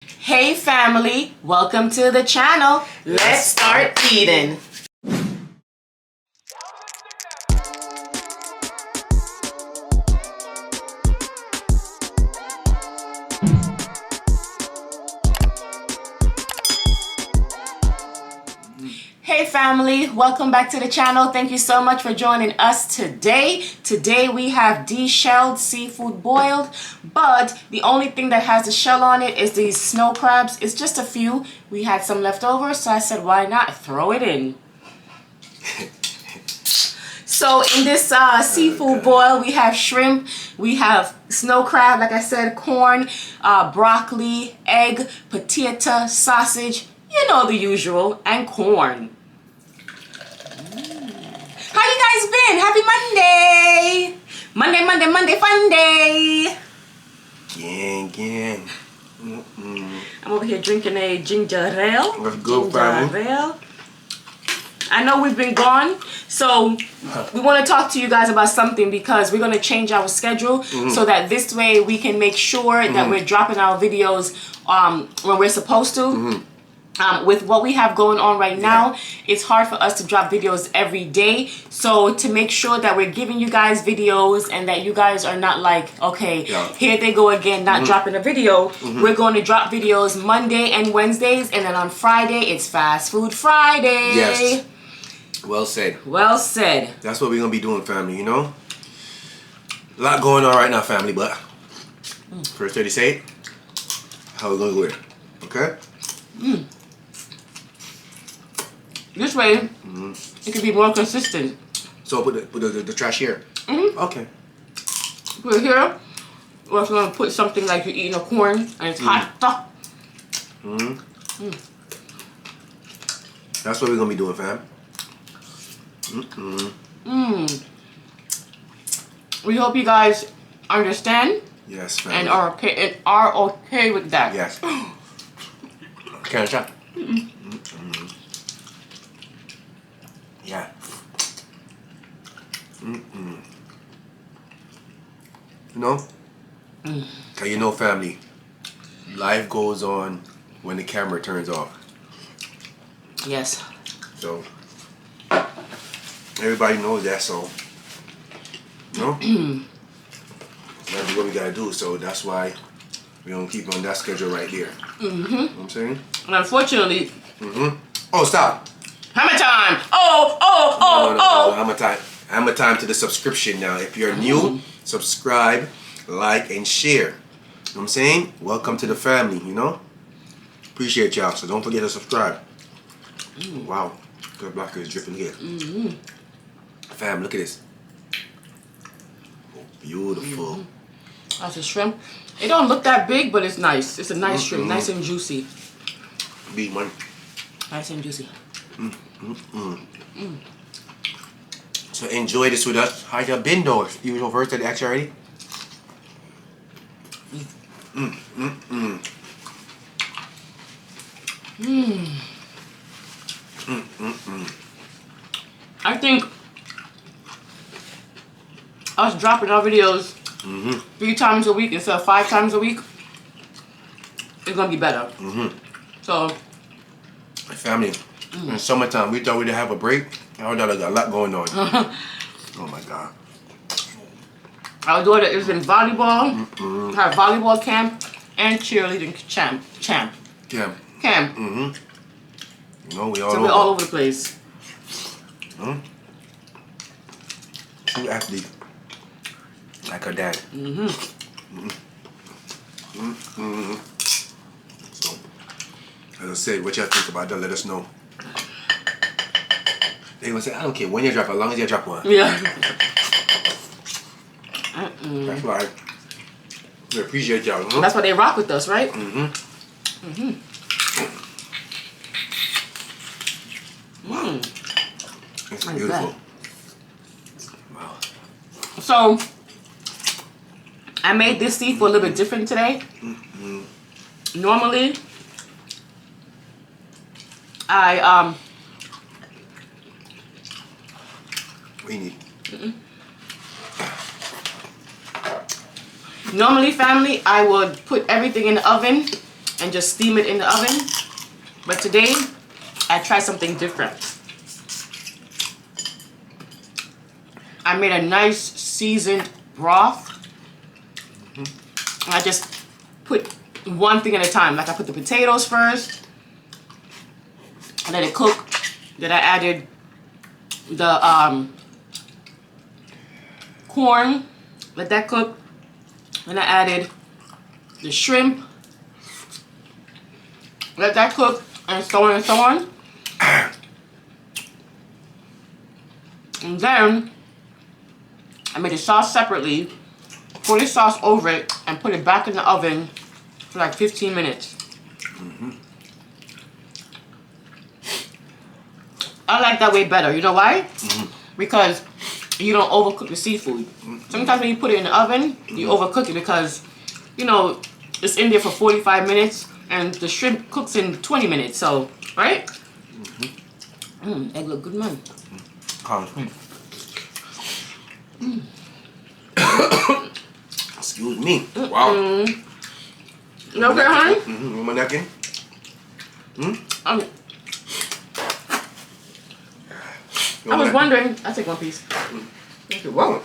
Hey family, welcome to the channel. Let's start eating. Hey family, welcome back to the channel. Thank you so much for joining us today. Today we have deshelled seafood boiled, but the only thing that has the shell on it is these snow crabs. It's just a few. We had some left over, so I said why not throw it in. So in this seafood boil, we have shrimp, we have snow crab, like I said, corn, broccoli, egg, potato, sausage, you know the usual, and corn. How you guys been? Happy Monday! Monday, fun day! Gang. I'm over here drinking a ginger ale. Let's go, family. I know we've been gone, so we want to talk to you guys about something because we're going to change our schedule so that this way we can make sure that we're dropping our videos when we're supposed to. With what we have going on right now, it's hard for us to drop videos every day. So to make sure that we're giving you guys videos and that you guys are not like, okay, here they go again, not dropping a video. We're going to drop videos Monday and Wednesdays, and then on Friday, it's Fast Food Friday. Yes. Well said. Well said. That's what we're going to be doing, family, you know? A lot going on right now, family, but first 30 say it, how we going to do it, okay? This way, it can be more consistent. So put the trash here? Okay. Put it here. Or if you want to put something like you're eating a corn and it's hot. That's what we're going to be doing, fam. We hope you guys understand. Yes, family. And are okay with that. Yes. Can I try? Yeah. You know? Cause you know, family, life goes on when the camera turns off. Yes. So everybody knows that, so you know? That's what we gotta do, so that's why we don't keep on that schedule right there. You know what I'm saying? And unfortunately, Oh, stop. hammer time! Oh! Hammer time to the subscription now. If you're new, subscribe, like, and share. You know what I'm saying? Welcome to the family, you know? Appreciate y'all, so don't forget to subscribe. Wow. The blocker is dripping here. Fam, look at this. Oh, beautiful. That's a shrimp. It don't look that big, but it's nice. It's a nice shrimp, nice and juicy. Big one. Nice and juicy. So enjoy this with us. How you been though? You know first that action already? I think us dropping our videos 3 times a week instead of 5 times a week is gonna be better. So Family, in summertime, we thought we'd have a break. I thought I got a lot going on. Oh my God. our daughter is in volleyball, her volleyball camp, and cheerleading camp. Yeah. You know, we all So over. we're all over the place. True athlete. Like her dad. So, as I said, what y'all think about that, let us know. They gonna say, I don't care when you drop, as long as you drop one. Yeah. That's why we appreciate y'all. You know? That's why they rock with us, right? It's beautiful. Wow. So I made this seafood a little bit different today. Normally, I We need. normally, family, I would put everything in the oven and just steam it in the oven. But today, I tried something different. I made a nice seasoned broth. I just put one thing at a time. Like I put the potatoes first, and let it cook. Then I added the corn, let that cook. Then I added the shrimp, let that cook, and so on and so on. And then I made the sauce separately, pour the sauce over it, and put it back in the oven for like 15 minutes. I like that way better. You know why? Because you don't overcook the seafood. Sometimes when you put it in the oven, you overcook it because, you know, it's in there for 45 minutes and the shrimp cooks in 20 minutes. So, right? Egg look good, man. Excuse me. Wow. You okay, honey? You want a napkin? I was wondering. I'll take one piece. Thank you. Whoa.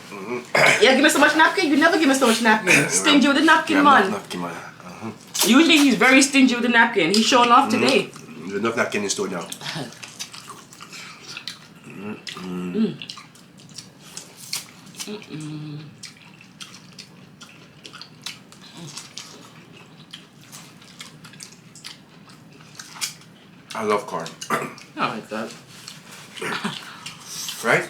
Yeah, give me so much napkin. You never give me so much napkin. Stingy with the napkin, man. Usually he's very stingy with the napkin. He's showing off today. There's enough napkin in the store now. I love corn. I like that. Right?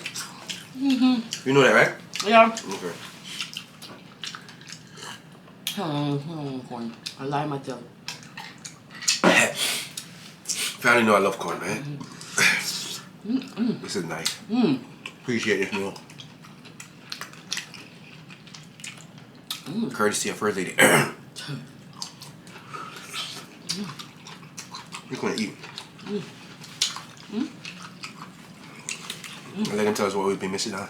You know that, right? Yeah. Okay. Corn. I lie myself. Family know I love corn, man. This is nice. Appreciate this meal. Courtesy of First Lady. You're gonna eat. Let him tell us what we've been missing on.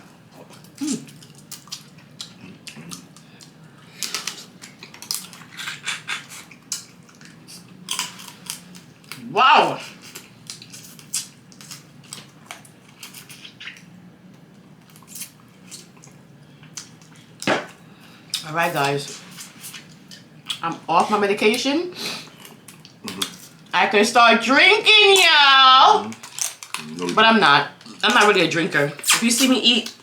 Wow. All right, guys. I'm off my medication. I can start drinking, y'all. But I'm not. I'm not really a drinker. If you see me eat,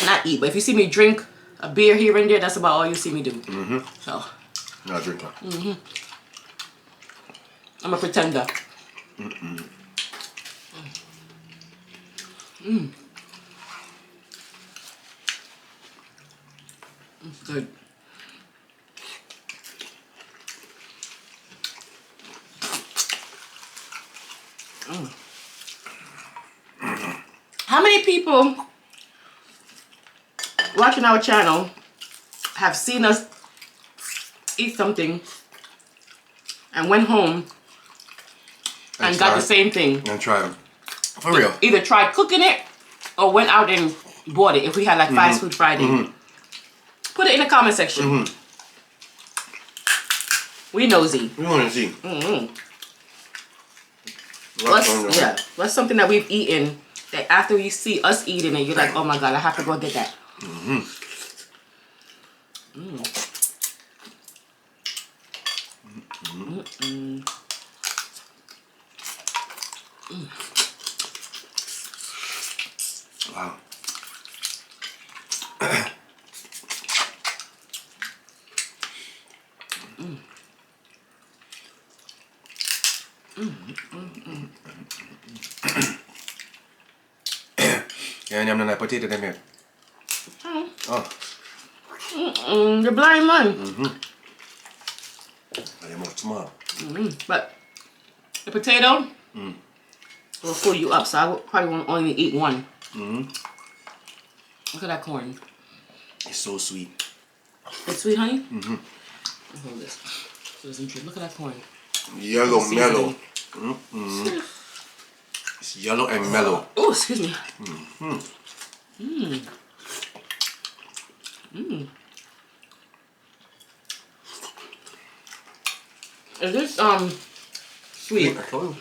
not eat, but if you see me drink a beer here and there, that's about all you see me do. So. Not a drinker. I'm a pretender. It's good. How many people watching our channel have seen us eat something and went home and got the same thing? And try them. For real. Either tried cooking it or went out and bought it if we had like Fast Food Friday. Put it in the comment section. We nosy. We want to see. What's something that we've eaten that after you see us eating it, you're like, oh my God, I have to go get that. Wow. Yeah, I'm not potato them here. Oh. You're blind man. I'm more small. But the potato will fill you up, so I would probably want to only eat one. Look at that corn. It's so sweet. It's sweet, honey? Hold this. So it doesn't drip. Look at that corn. Yellow, mellow. It's yellow and mellow. Oh, excuse me. Is this sweet? I told you.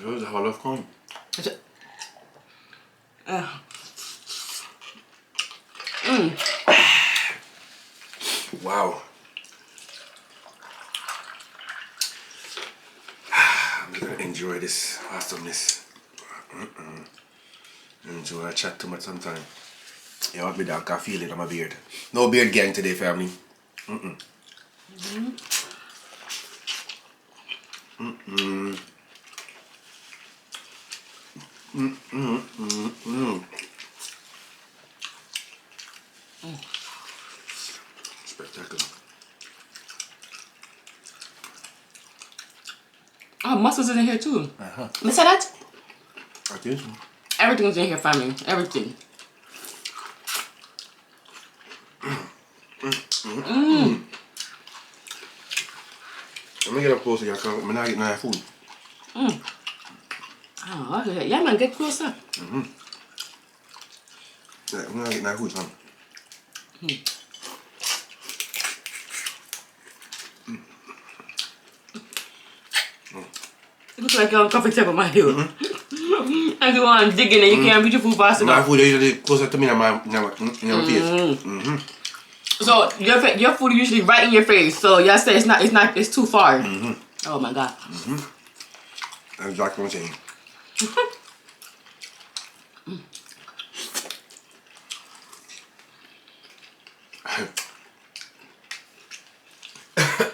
It was how I love corn. Is it? Wow. I'm gonna enjoy this awesomeness. Enjoy. I chat too much sometimes. You want me down? I feel it on my beard. No beard gang today, family. Spectacular. Oh, mussels is in here too. You said that? I think so. Everything's in here, family. Everything. Let me get up closer, y'all. I'm not getting no food. Oh, okay. Yeah, man, get closer. Yeah, I'm not getting no food, man. It looks like you're uncomfortable, my heel. And you want digging and you can't reach your food fast My enough. food is usually closer to me than my face. So your food is usually right in your face. So y'all say it's too far. Oh my god. That's exactly what I'm saying.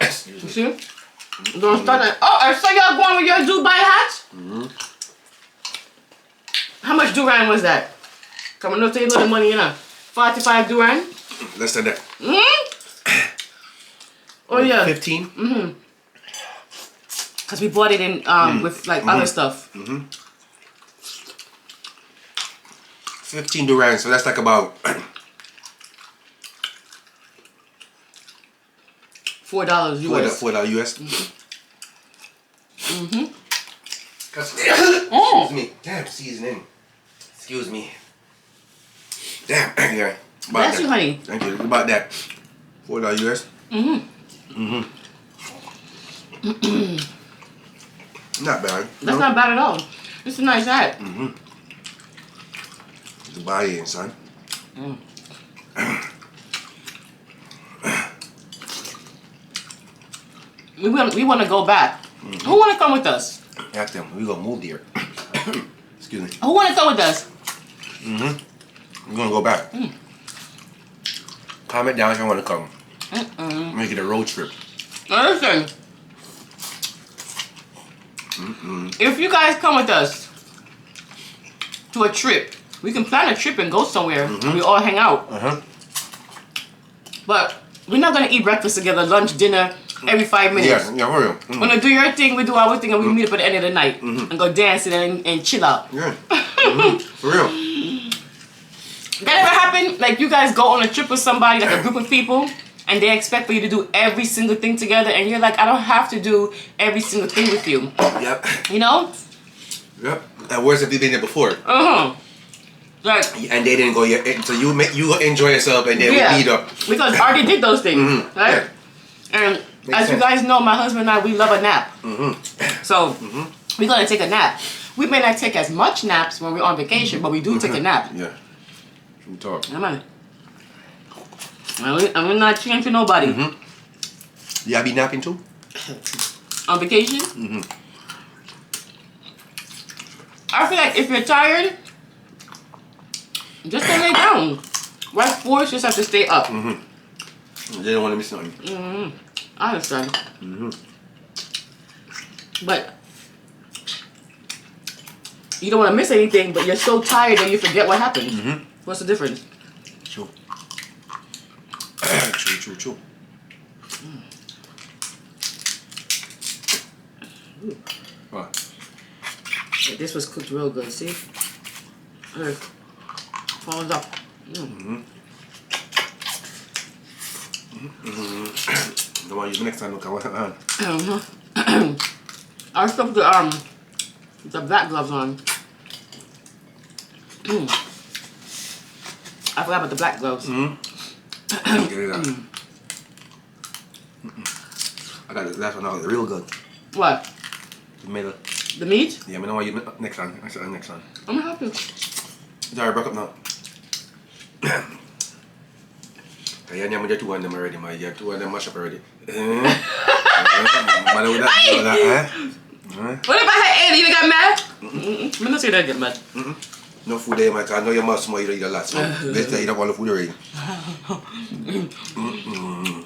Excuse You me. see? Don't start that. Oh, I saw y'all going with your Dubai hats. How much Duran was that? Come on, no take a little money, you know. 45 Duran. Less than that. Oh yeah. 15? Cause we bought it in with like other stuff. 15 Durans, so that's like about $4 US. $4 US. Excuse me. Damn, seasoning. Excuse me. Damn, yeah. Bless you, honey. Thank you. About that. $4 US. Not bad. That's not bad at all. It's a nice hat. Dubai in, son. We want to go back. Who want to come with us? Ask them. We gonna move there. Excuse me. Who want to come with us? We're gonna go back. Comment down if you want to come. Make it a road trip. Now listen. If you guys come with us to a trip, we can plan a trip and go somewhere and we all hang out. But we're not gonna eat breakfast together, lunch, dinner every 5 minutes. Yeah, for real. When you do your thing, we do our thing, and we meet up at the end of the night and go dancing and chill out. Yeah. For real. That ever happen? Like you guys go on a trip with somebody, like a group of people, and they expect for you to do every single thing together, and you're like, I don't have to do every single thing with you. Yep. You know? Yep. And where's have you been there before? Like, And they didn't go yet. So you enjoy yourself and then we meet up. Because I already did those things, right? Yeah. And as you guys know, my husband and I, we love a nap. So we're gonna take a nap. We may not take as much naps when we're on vacation, but we do take a nap. Yeah. We talk. Yeah, man. And we're not changing nobody. Yeah, be napping too? On vacation? I feel like if you're tired, just go lay down. Why force yourself to stay up? They don't want to miss nothing. I understand. But you don't want to miss anything, but you're so tired that you forget what happened. What's the difference? True. True. What? Yeah, this was cooked real good, see? Falls up. The one you next time look at what on. I stuck the black gloves on. I forgot about the black gloves. Get it out. I got the last one out. Real good. What? The middle. The meat? Yeah, I know you next one. Next one. I'm gonna help you. Sorry, broke up now. Yeah, I'm just two of them already, my. Yeah, two of them mash up already. What if I had 8? You got mad? I'm not say that get mad. No food there, my. I know your mouth small. You don't eat a lot. So let's say you don't want the food already.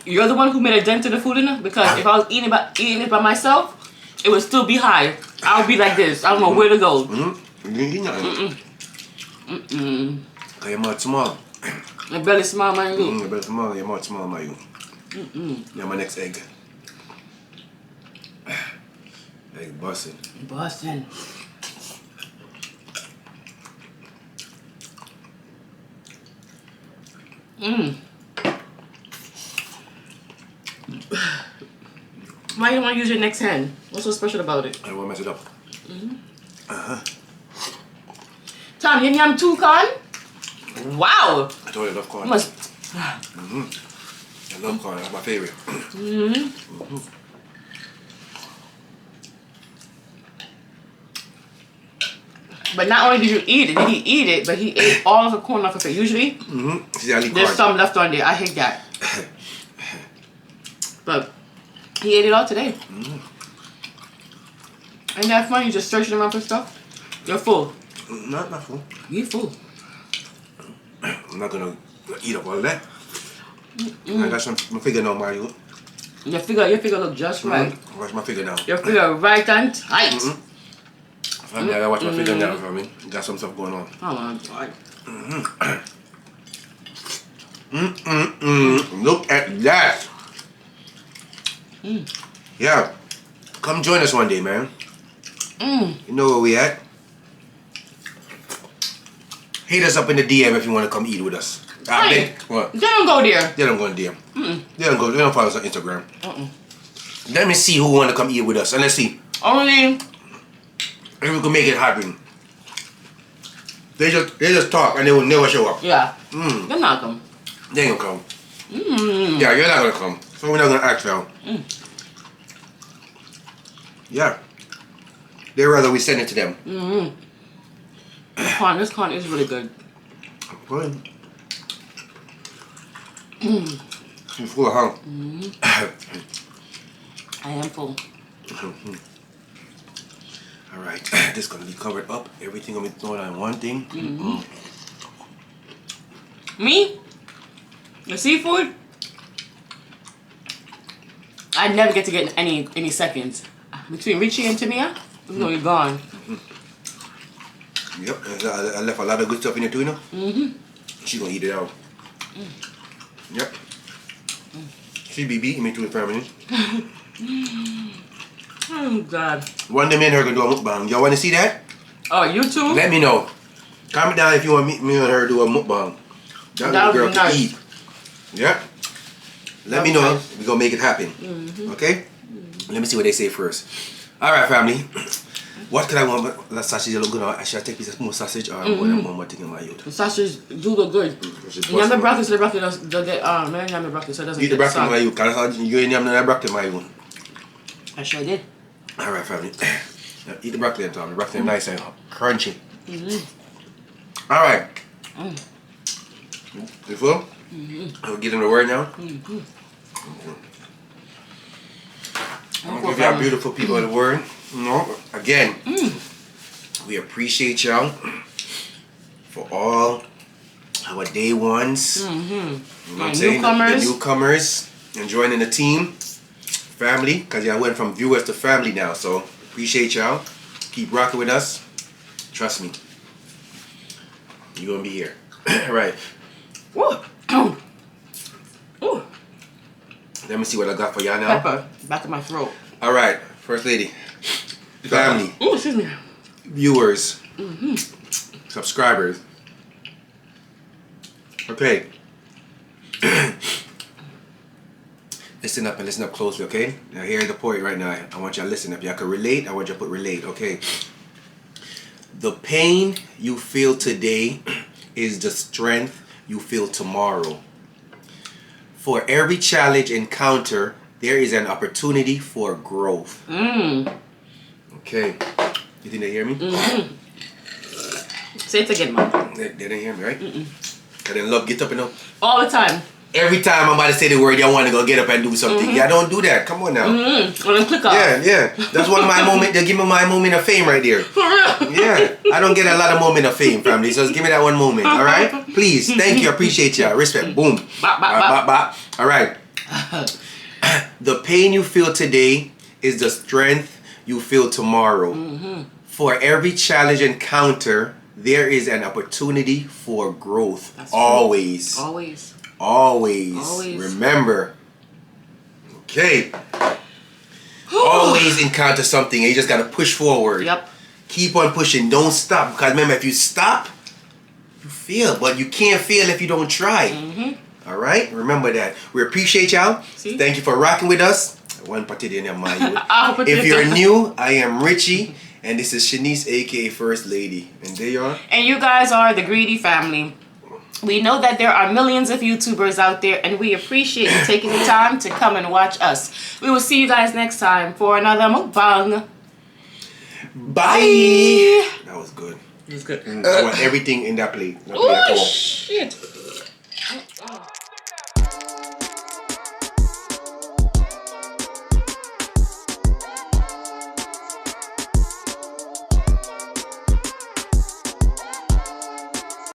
You're the one who made a dent in the food enough? Because if I was eating it by myself, it would still be high. I would be like this. I don't know where to go. You didn't eat nothing. Your mouth small. My belly small, man. Your belly small. Your mouth small, my. You're my next egg. Egg busting. Busting. Why you don't want to use your next hand? What's so special about it? I don't want to mess it up. Tom, you yam 2 corn? Wow. I told you I love corn. Must. I love corn. That's my favorite. But not only did you eat it, he eat it, but he ate all of the corn off of it. Usually, See, I leave there's corn. some left on there. I hate that. But he ate it all today. Ain't that fun? You just searching around for stuff? You're full. Not full. You're full. I'm not gonna eat up all of that. I got some my figure now, Mario. Your figure look just right. Watch my figure now. Your figure right and tight. Family, I gotta watch my figure now for me. Got some stuff going on. Oh my God. Look at that. Yeah. Come join us one day, man. You know where we at? Hit us up in the DM if you want to come eat with us. Hey, What? they don't go there. They don't go in DM. They don't follow us on Instagram. Let me see who want to come eat with us. And let's see Only. if we can make it happen. They just talk and they will never show up. Yeah. They're not come. They ain't gonna come. Yeah, you're not gonna come. So we're not gonna act now. Yeah. They'd rather we send it to them. This corn is really good. Good. I'm full of hunger. I am full. Alright, this is gonna be covered up. Everything gonna be thrown on one thing. Me? The seafood? I never get to get any seconds. Between Richie and Tamia, you know you're gone. Yep, I left a lot of good stuff in there too, you know? She gonna eat it out. Yep. She be beating me to the family. Oh God. One day me and her gonna do a mukbang. Y'all wanna see that? Oh, you too? Let me know. Comment down if you want me and her to do a mukbang. That girl can eat. Yep. Let me know. We're gonna make it happen. Okay? Let me see what they say first. Alright, family. What can I want? The sausage look good. Should I take piece of more sausage or one more thing in my youth? The sausage do look good. Yam the broccoli, so the broccoli doesn't get man yam the broccoli so it doesn't Eat the get broccoli in my youth. Cause you ain't yam the broccoli in my youth. I sure did. Alright, family. Eat the broccoli and Tom. The broccoli is nice and crunchy. Alright. You full? I'll give them the word now. I'll give y'all beautiful people the word. Again, we appreciate y'all for all our day ones. You know what I'm saying? The newcomers and joining the team. Family, because y'all went from viewers to family now. So appreciate y'all. Keep rocking with us. Trust me. You're gonna be here. Right. Woo. Ooh. Let me see what I got for y'all now. Pepper, back of my throat. Alright, First Lady. Family. Oh, excuse me. Viewers. Subscribers. Okay. Listen up and listen up closely, okay? Now here's the point right now. I want you to listen. If y'all can relate, I want you to put relate, okay? The pain you feel today is the strength you feel tomorrow. For every challenge encounter, there is an opportunity for growth. Okay. You think they hear me? Say it again, Mom. They didn't hear me, right? And then love, get up and up. All the time. Every time I'm about to say the word, y'all want to go get up and do something. Yeah, don't do that. Come on now. Well, then click off. Yeah. That's one of my moments. They give me my moment of fame right there. For real. Yeah. I don't get a lot of moment of fame, family. So just give me that one moment. All right? Please. Thank you. Appreciate you. Respect. Boom. Bop, bop, bop. Bop. All right. The pain you feel today is the strength you feel tomorrow. For every challenge encounter, there is an opportunity for growth. That's always. True. Always. Always. Remember. Okay. Always encounter something and you just gotta push forward. Yep. Keep on pushing. Don't stop. Because remember, if you stop, you fail. But you can't fail if you don't try. Alright? Remember that. We appreciate y'all. Thank you for rocking with us. One party in your mind. If you're new, I am Richie. And this is Shanice, aka First Lady. And there you are. And you guys are the Greedy family. We know that there are millions of YouTubers out there, and we appreciate you taking the time to come and watch us. We will see you guys next time for another mukbang. Bye. That was good. It was good. I want everything in that plate. Oh, shit.